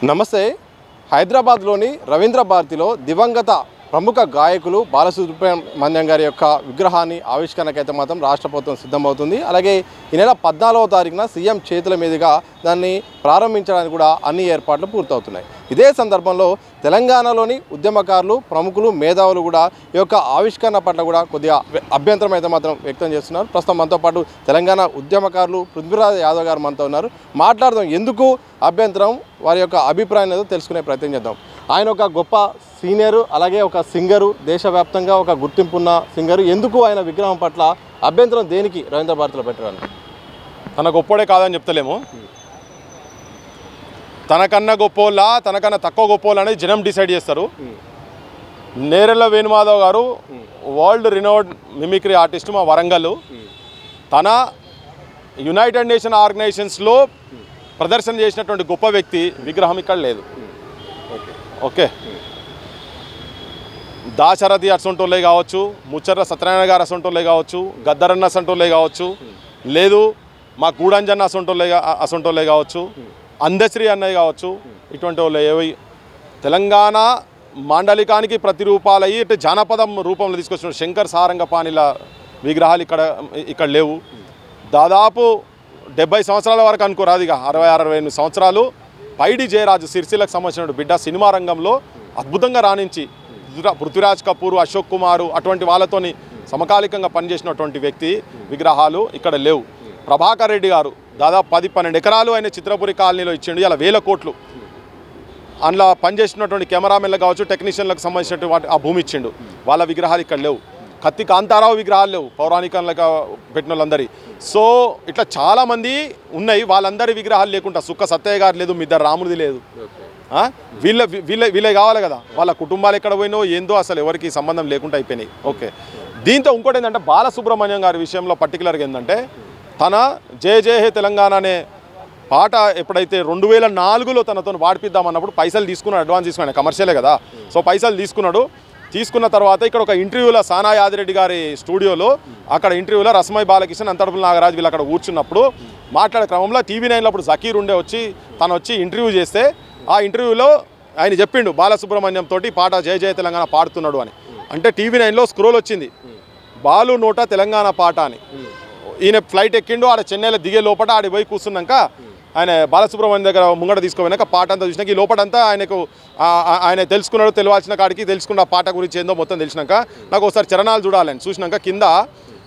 నమస్తే. హైదరాబాద్లోని రవీంద్ర భారతిలో దివంగత ప్రముఖ గాయకులు బాలసుబ్రహ్మణ్యం గారి యొక్క విగ్రహాన్ని ఆవిష్కరణకైతే మాత్రం రాష్ట్ర ప్రభుత్వం సిద్ధమవుతుంది. అలాగే ఈ నెల 14వ తారీఖున సీఎం చేతుల మీదుగా దాన్ని ప్రారంభించడానికి కూడా అన్ని ఏర్పాట్లు పూర్తవుతున్నాయి. ఇదే సందర్భంలో తెలంగాణలోని ఉద్యమకారులు, ప్రముఖులు, మేధావులు కూడా ఈ యొక్క ఆవిష్కరణ పట్ల కూడా కొద్దిగా అభ్యంతరం అయితే మాత్రం వ్యక్తం చేస్తున్నారు. ప్రస్తుతం మనతో పాటు తెలంగాణ ఉద్యమకారులు పృథ్వీరాజ్ యాదవ్ గారు మనతో ఉన్నారు. మాట్లాడదాం, ఎందుకు అభ్యంతరం, వారి యొక్క అభిప్రాయం ఏదో తెలుసుకునే ప్రయత్నం చేద్దాం. ఆయన ఒక గొప్ప సీనియరు, అలాగే ఒక సింగరు, దేశవ్యాప్తంగా ఒక గుర్తింపు ఉన్న సింగరు. ఎందుకు ఆయన విగ్రహం పట్ల అభ్యంతరం, దేనికి రవీంద్ర భారతిలో పెట్టాలని? తన గొప్పోడే కాదని చెప్తలేము. తనకన్నా గొప్పోళ్ళ, తనకన్నా తక్కువ గొప్పోళ్ళ అనేది జనం డిసైడ్ చేస్తారు. నేరెళ్ళ వేణుమాధవ్ గారు వరల్డ్ రినౌడ్ మిమిక్రీ ఆర్టిస్ట్, మా వరంగల్. తన యునైటెడ్ నేషన్ ఆర్గనైజేషన్స్లో ప్రదర్శన చేసినటువంటి గొప్ప వ్యక్తి విగ్రహం ఇక్కడ లేదు. ఓకే, దాశరథి అసంటోళ్ళే కావచ్చు, ముచ్చర్ల సత్యనారాయణ గారు అసంటోళ్ళే కావచ్చు, గద్దరన్న అసంటోళ్ళే కావచ్చు, లేదు మా గూడంజన్న అసంటోళ్ళే కావచ్చు, అందశ్రీ అన్నయ్య కావచ్చు, ఇటువంటి వాళ్ళు ఏవి తెలంగాణ మాండలికానికి ప్రతిరూపాలయ్యి ఇటు జానపదం రూపంలో తీసుకొచ్చిన శంకర్ సారంగపాణిల విగ్రహాలు ఇక్కడ లేవు. దాదాపు 70 సంవత్సరాల వరకు అనుకోరాదు, ఇక 60-68 సంవత్సరాలు పైడి జయరాజు సిరిసిల్లకు సంబంధించిన బిడ్డ సినిమా రంగంలో అద్భుతంగా రాణించి పృథ్వీరాజ్ కపూర్, అశోక్ కుమారు అటువంటి వాళ్ళతోని సమకాలికంగా పనిచేసినటువంటి వ్యక్తి విగ్రహాలు ఇక్కడ లేవు. ప్రభాకర్ రెడ్డి గారు దాదాపు 10-12 ఎకరాలు ఆయన చిత్రపురి కాలనీలో ఇచ్చిండు. ఇలా 1000 కోట్లు అందులో పనిచేసినటువంటి కెమెరామెన్లకు కావచ్చు, టెక్నీషియన్లకు సంబంధించినటువంటి ఆ భూమి ఇచ్చిండు. వాళ్ళ విగ్రహాలు ఇక్కడ లేవు. కత్తి కాంతారావు విగ్రహాలు లేవు, పౌరాణికంగా పెట్టిన వాళ్ళందరి. సో ఇట్లా చాలామంది ఉన్నాయి, వాళ్ళందరి విగ్రహాలు లేకుండా సుక్క సత్తయ్య గారు లేదు, మిద్దరు రాముడిది లేదు. వీళ్ళే కావాలి కదా, వాళ్ళ కుటుంబాలు ఎక్కడ పోయినో ఏందో అసలు ఎవరికి సంబంధం లేకుండా అయిపోయినాయి. ఓకే, దీంతో ఇంకోటి ఏంటంటే బాలసుబ్రహ్మణ్యం గారి విషయంలో పర్టికులర్గా ఏంటంటే తన జయ జయ హే తెలంగాణ అనే పాట ఎప్పుడైతే 2004లో తనతో పాడిపిద్దామన్నప్పుడు పైసలు తీసుకున్నాడు, అడ్వాన్స్ తీసుకున్నాడు, కమర్షియలే కదా. సో పైసలు తీసుకున్న తర్వాత ఇక్కడ ఒక ఇంటర్వ్యూలో సానా యాదిరెడ్డి గారి స్టూడియోలో అక్కడ ఇంటర్వ్యూలో రసమై బాలకృష్ణ, అంతర్పుల నాగరాజు వీళ్ళు అక్కడ కూర్చున్నప్పుడు మాట్లాడే క్రమంలో TV9లో అప్పుడు జకీర్ తను వచ్చి ఇంటర్వ్యూ చేస్తే ఆ ఇంటర్వ్యూలో ఆయన చెప్పిండు బాలసుబ్రహ్మణ్యం తోటి పాట జయ జయ తెలంగాణ పాడుతున్నాడు అని. అంటే TV9లో స్క్రోల్ వచ్చింది, బాలు నోట తెలంగాణ పాట అని. ఈయన ఫ్లైట్ ఎక్కిండు, ఆడ చెన్నైలో దిగే లోపల ఆడి పోయి కూర్చున్నాక ఆయన బాలసుబ్రహ్మణ్యం దగ్గర ముంగట తీసుకోపోయినాక పాట అంతా చూసినాక ఈ లోపలంతా ఆయన తెలుసుకున్నాడు, తెలియాల్సిన కాడికి తెలుసుకున్న పాట గురించి ఏందో మొత్తం తెలిసినాక నాకు ఒకసారి చరణాలు చూడాలని చూసినాక కింద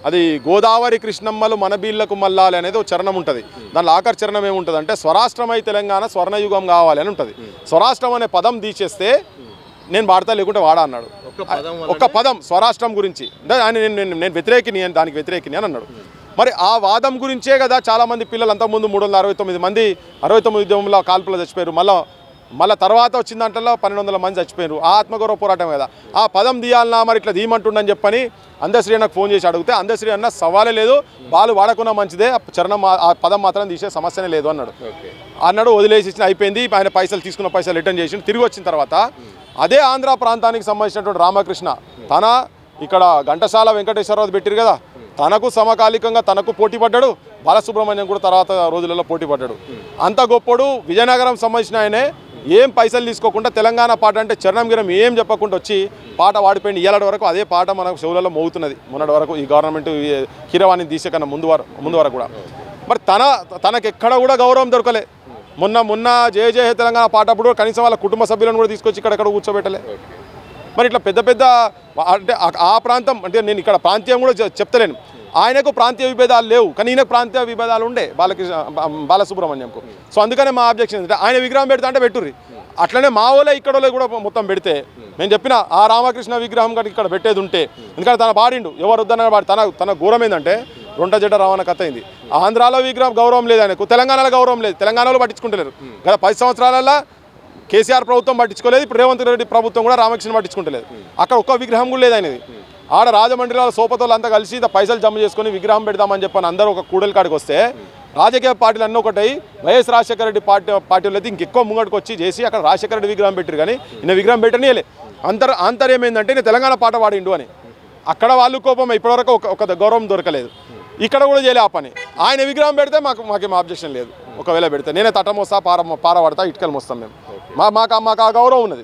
అది గోదావరి కృష్ణమ్మలు మన బీళ్లకు మల్లాలి అనేది ఒక చరణం ఉంటుంది. దానిలో ఆఖరి చరణం ఏముంటుంది అంటే స్వరాష్ట్రమై తెలంగాణ స్వర్ణయుగం కావాలి అని ఉంటుంది. స్వరాష్ట్రం అనే పదం తీసేస్తే నేను వాడతా, లేకుంటే వాడా అన్నాడు. ఒక పదం స్వరాష్ట్రం గురించి అంటే ఆయన నేను వ్యతిరేకిని, దానికి వ్యతిరేకిని అని అన్నాడు. మరి ఆ వాదం గురించే కదా చాలామంది పిల్లలు అంతకుముందు 369 మంది 69 ఉద్యమంలో కాల్పులో చచ్చిపోయారు. మళ్ళీ తర్వాత వచ్చిన దాంట్లో 1200 మంది చచ్చిపోయారు. ఆ ఆత్మగౌరవ పోరాటం కదా. ఆ పదం తీయాలన్నా మరి ఇట్లా తీయమంటుండని చెప్పని అందశ్రీ నాకు ఫోన్ చేసి అడిగితే అందశ్రీ అన్న సవాలే లేదు, వాళ్ళు వాడకున్నా మంచిదే, చరణం ఆ పదం మాత్రం తీసే సమస్యనే లేదు అన్నాడు. వదిలేసి అయిపోయింది. ఆయన పైసలు తీసుకున్న పైసలు రిటర్న్ చేసి తిరిగి వచ్చిన తర్వాత అదే ఆంధ్ర ప్రాంతానికి సంబంధించినటువంటి రామకృష్ణ తన ఇక్కడ ఘంటసాల వెంకటేశ్వరరావు పెట్టారు కదా, తనకు సమకాలికంగా తనకు పోటీ పడ్డాడు. బాలసుబ్రహ్మణ్యం కూడా తర్వాత రోజులలో పోటీ పడ్డాడు. అంత గొప్పడు విజయనగరం సంబంధించిన ఆయనే ఏం పైసలు తీసుకోకుండా తెలంగాణ పాట అంటే చరణం గిరం ఏం చెప్పకుండా వచ్చి పాట వాడిపోయింది. ఇయ్యాలటి వరకు అదే పాట మనకు చెవులలో మోగుతున్నది. మొన్నటి వరకు ఈ గవర్నమెంట్ కీరవాణి తీసే కన్నా ముందు వరకు కూడా. మరి తనకు ఎక్కడ కూడా గౌరవం దొరకలే. మొన్న జయ జయ హే తెలంగాణ పాట అప్పుడు కనీసం వాళ్ళ కుటుంబ సభ్యులను కూడా తీసుకొచ్చి ఇక్కడ కూర్చోబెట్టలే. మరి ఇట్లా పెద్ద అంటే ఆ ప్రాంతం అంటే నేను ఇక్కడ ప్రాంతీయం కూడా చెప్తలేను, ఆయనకు ప్రాంతీయ విభేదాలు లేవు, కానీ ఈయనకు ప్రాంతీయ విభేదాలు ఉండే బాలసుబ్రహ్మణ్యంకు. సో అందుకనే మా అబ్జెక్షన్ ఏంటంటే ఆయన విగ్రహం పెడతా అంటే పెట్టుర్రి, అట్లనే మా వాళ్ళే ఇక్కడ కూడా మొత్తం పెడితే నేను చెప్పిన ఆ రామకృష్ణ విగ్రహం కనుక ఇక్కడ పెట్టేది ఉంటే, ఎందుకంటే తన పాడిండు ఎవరు వద్దన్న వాడు తన ఘోరం ఏంటంటే రొంట జడ రావణ కథ అయింది. ఆంధ్రాలో విగ్రహం గౌరవం లేదు ఆయనకు, తెలంగాణలో గౌరవం లేదు, తెలంగాణలో పట్టించుకుంటలేరు. గత 10 సంవత్సరాలలో కేసీఆర్ ప్రభుత్వం పట్టించుకోలేదు, ఇప్పుడు రేవంత్ రెడ్డి ప్రభుత్వం కూడా రామకృష్ణ పట్టించుకుంటలేదు. అక్కడ ఒక్క విగ్రహం కూడా లేదు ఆయనది. ఆడ రాజమండ్రిలో సోపతోళ్ళు అంతా కలిసి పైసలు జమ చేసుకుని విగ్రహం పెడదామని చెప్పని అందరూ ఒక కూడలి కాడికి వస్తే రాజకీయ పార్టీలు అన్నీ ఒకటై వైఎస్ రాజశేఖర రెడ్డి పార్టీలు అయితే ఇంకెక్కువ ముంగడికి వచ్చి చేసి అక్కడ రాజశేఖర రెడ్డి విగ్రహం పెట్టారు, కానీ ఈయన విగ్రహం పెట్టనియలే. ఆంతర్యం ఏంటంటే నేను తెలంగాణ పాట పాడిండు అని. అక్కడ వాళ్ళు కోపం, ఇప్పటివరకు ఒక గౌరవం దొరకలేదు. ఇక్కడ కూడా చేయలే ఆ పని. ఆయన విగ్రహం పెడితే మాకేం ఆబ్జెక్షన్ లేదు. ఒకవేళ పెడితే నేనే తట్ట మోస్తా, పార పడతా, ఇటుకలు మోస్తాం మేము. మాకు ఆ గౌరవం ఉన్నది.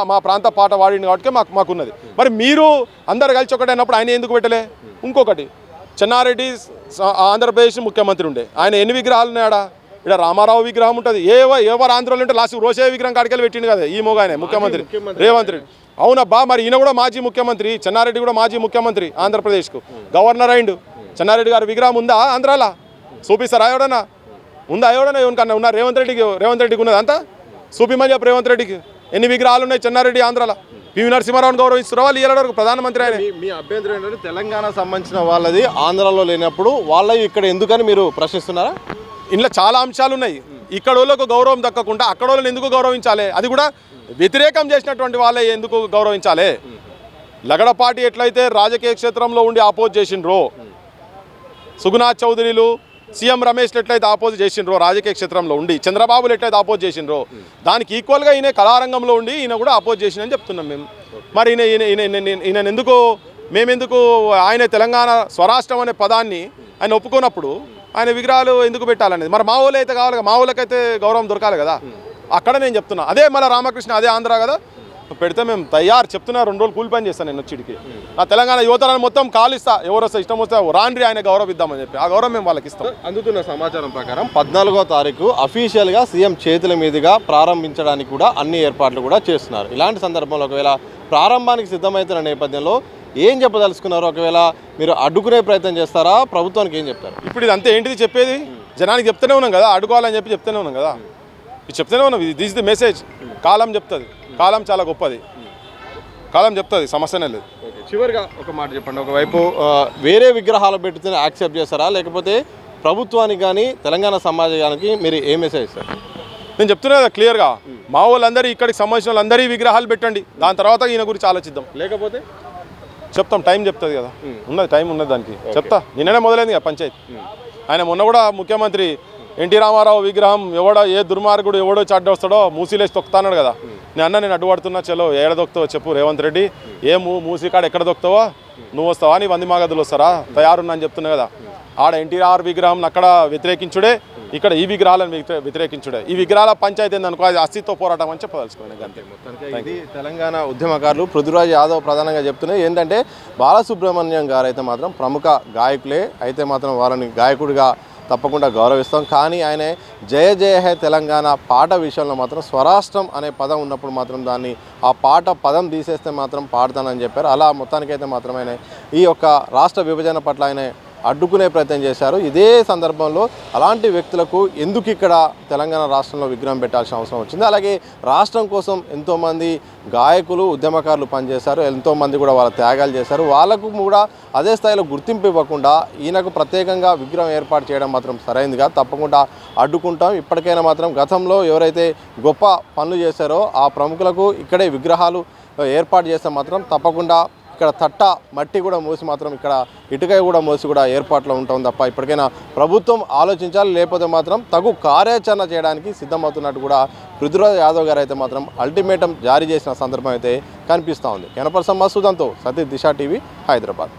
మా ప్రాంత పాట వాడింది కాబట్టి మాకున్నది. మరి మీరు అందరు కలిసి ఒకటైనప్పుడు ఆయన ఎందుకు పెట్టలే? ఇంకొకటి, చెన్నారెడ్డి ఆంధ్రప్రదేశ్ ముఖ్యమంత్రి ఉండే, ఆయన ఎన్ని విగ్రహాలు ఉన్నాయా? ఇక్కడ రామారావు విగ్రహం ఉంటుంది, ఎవరు ఆంధ్రలో ఉంటే లాస్ట్ రోషే విగ్రహం కాడికెళ్ళి పెట్టిండు కదా ఈ మోగానే ముఖ్యమంత్రి రేవంత్ రెడ్డి. అవునబ్బా, మరి ఈయన కూడా మాజీ ముఖ్యమంత్రి, చెన్నారెడ్డి కూడా మాజీ ముఖ్యమంత్రి, ఆంధ్రప్రదేశ్కు గవర్నర్ అయిండు. చెన్నారెడ్డి గారి విగ్రహం ఉందా ఆంధ్రాలా? చూపిస్తారా ఎవడన్నా? ఉందా ఎవడన్నా? ఎవరికన్నా ఉన్నా? రేవంత్ రెడ్డికి ఉన్నది అంతా చూపిమని చెప్పు. రేవంత్ రెడ్డికి ఎన్ని విగ్రహాలు ఉన్నాయి చెన్నారెడ్డి ఆంధ్రాలో? పివి నరసింహారావుని గౌరవిస్తున్న వాళ్ళు ఇయ్యాల వరకు ప్రధానమంత్రి ఆయన. మీ అభ్యంతరం ఏంటంటే తెలంగాణ సంబంధించిన వాళ్ళది ఆంధ్రాలో లేనప్పుడు వాళ్ళవి ఇక్కడ ఎందుకని మీరు ప్రశ్నిస్తున్నారా? ఇంట్లో చాలా అంశాలు ఉన్నాయి. ఇక్కడ వాళ్ళకు గౌరవం దక్కకుండా అక్కడ వాళ్ళని ఎందుకు గౌరవించాలి? అది కూడా వ్యతిరేకం చేసినటువంటి వాళ్ళే ఎందుకు గౌరవించాలి? లగడపాటి ఎట్లయితే రాజకీయ క్షేత్రంలో ఉండి ఆపోజ్ చేసిండ్రో, సుగునాథ్ చౌదరిలు సీఎం రమేష్ ఎట్లయితే ఆపోజ్ చేసిండ్రో రాజకీయ క్షేత్రంలో ఉండి, చంద్రబాబులు ఎట్లయితే ఆపోజ్ చేసిండ్రో, దానికి ఈక్వల్గా ఈయన కళారంగంలో ఉండి ఈయన కూడా ఆపోజ్ చేసిందని చెప్తున్నాం మేము. మరి ఈయన ఎందుకు మేమెందుకు ఆయన తెలంగాణ స్వరాష్ట్రం అనే పదాన్ని ఆయన ఒప్పుకున్నప్పుడు ఆయన విగ్రహాలు ఎందుకు పెట్టాలనేది మరి మా ఊళ్ళో అయితే కావాలి కదా, మా ఊళ్ళకైతే గౌరవం దొరకాలి కదా. అక్కడ నేను చెప్తున్నా అదే మళ్ళీ రామకృష్ణ అదే ఆంధ్ర కదా పెడితే మేము తయారు చెప్తున్నా. 2 రోజులు కూలి పని చేస్తాను నేను వచ్చిడికి. నా తెలంగాణ యువతరాన్ని మొత్తం కాలిస్తా, ఎవరు వస్తే ఇష్టం వస్తే రాండ్రి ఆయన గౌరవిద్దామని చెప్పి ఆ గౌరవం మేము వాళ్ళకి ఇస్తాం. అందుతున్న సమాచారం ప్రకారం 14వ తారీఖు అఫీషియల్గా సీఎం చేతుల మీదుగా ప్రారంభించడానికి కూడా అన్ని ఏర్పాట్లు కూడా చేస్తున్నారు. ఇలాంటి సందర్భంలో ఒకవేళ ప్రారంభానికి సిద్ధమవుతున్న నేపథ్యంలో ఏం చెప్పదలుచుకున్నారు? ఒకవేళ మీరు అడ్డుకునే ప్రయత్నం చేస్తారా? ప్రభుత్వానికి ఏం చెప్తారు? ఇప్పుడు ఇది అంతే ఏంటిది చెప్పేది? జనానికి చెప్తూనే ఉన్నాం కదా, అడ్డుకోవాలని చెప్పి చెప్తూనే ఉన్నాం కదా, ఇది చెప్తూనే ఉన్నాం. ఇది దిస్ ది మెసేజ్. కాలం చెప్తుంది, కాలం చాలా గొప్పది, కాలం చెప్తుంది, సమస్యనే లేదు. చివరిగా ఒక మాట చెప్పండి. ఒకవైపు వేరే విగ్రహాలు పెట్టుకుని యాక్సెప్ట్ చేస్తారా, లేకపోతే ప్రభుత్వానికి కానీ తెలంగాణ సమాజానికి మీరు ఏ మెసేజ్ ఇస్తారు? నేను చెప్తున్నా కదా క్లియర్గా, మా వాళ్ళందరూ ఇక్కడికి సంబంధించిన వాళ్ళందరూ విగ్రహాలు పెట్టండి, దాని తర్వాత ఈయన గురించి ఆలోచిద్దాం. లేకపోతే చెప్తాం, టైం చెప్తుంది కదా, ఉన్నది టైం ఉన్నది దానికి చెప్తా. నిన్ననే మొదలైంది కదా పంచాయతీ. ఆయన మొన్న కూడా ముఖ్యమంత్రి ఎన్టీ రామారావు విగ్రహం ఏ దుర్మార్గుడు ఎవడో అడ్డొస్తాడో మూసీలేసి తొక్కుతాన్నాడు కదా. నేను అడ్డుపడుతున్నా, చలో ఏడ దొక్కుతావో చెప్పు రేవంత్ రెడ్డి, మూసీకాడ ఎక్కడ దొక్కుతావో, నువ్వు వస్తావా నీ 100 మాగదులు వస్తారా, తయారున్నా అని చెప్తున్నా కదా. ఆడ ఎన్టీఆర్ విగ్రహం అక్కడ వ్యతిరేకించుడే, ఇక్కడ ఈ విగ్రహాలను వ్యతిరేకించుడే. ఈ విగ్రహాల పంచాయతీ ఏందనుకో అది అస్తిత్వ పోరాటం అని చెప్పదలుచుకోండి అంతే. ఇది తెలంగాణ ఉద్యమకారులు పృథ్వీరాజ్ యాదవ్ ప్రధానంగా చెప్తున్నాయి. ఏంటంటే బాలసుబ్రహ్మణ్యం గారు అయితే మాత్రం ప్రముఖ గాయకులే, అయితే మాత్రం వాళ్ళని గాయకుడిగా తప్పకుండా గౌరవిస్తాం. కానీ ఆయన జయ జయ హే తెలంగాణ పాట విషయంలో మాత్రం స్వరాష్ట్రం అనే పదం ఉన్నప్పుడు మాత్రం దాన్ని ఆ పదం తీసేస్తే మాత్రం పాడతానని చెప్పారు. అలా మొత్తానికైతే మాత్రం ఆయన ఈ యొక్క రాష్ట్ర విభజన పట్ల ఆయన అడ్డుకునే ప్రయత్నం చేశారు. ఇదే సందర్భంలో అలాంటి వ్యక్తులకు ఎందుకు ఇక్కడ తెలంగాణ రాష్ట్రంలో విగ్రహం పెట్టాల్సిన అవసరం వచ్చింది? అలాగే రాష్ట్రం కోసం ఎంతోమంది గాయకులు ఉద్యమకారులు పనిచేశారు, ఎంతోమంది కూడా వాళ్ళ త్యాగాలు చేశారు. వాళ్ళకు కూడా అదే స్థాయిలో గుర్తింపు ఇవ్వకుండా ఈయనకు ప్రత్యేకంగా విగ్రహం ఏర్పాటు చేయడం మాత్రం సరైనదిగా, తప్పకుండా అడ్డుకుంటాం. ఇప్పటికైనా మాత్రం గతంలో ఎవరైతే గొప్ప పనులు చేశారో ఆ ప్రముఖులకు ఇక్కడే విగ్రహాలు ఏర్పాటు చేస్తే మాత్రం తప్పకుండా ఇక్కడ తట్ట మట్టి కూడా మోసి మాత్రం ఇక్కడ ఇటుకై కూడా మోసి కూడా ఏర్పాట్లో ఉంటాం తప్ప ఇప్పటికైనా ప్రభుత్వం ఆలోచించాలి. లేకపోతే మాత్రం తగు కార్యాచరణ చేయడానికి సిద్ధమవుతున్నట్టు కూడా పృథ్వీరాజ్ యాదవ్ గారు అయితే మాత్రం అల్టిమేటం జారీ చేసిన సందర్భం అయితే కనిపిస్తూ ఉంది. కెనపర్సన్ మసూదంతో సతీష్ దిశ టీవీ హైదరాబాద్.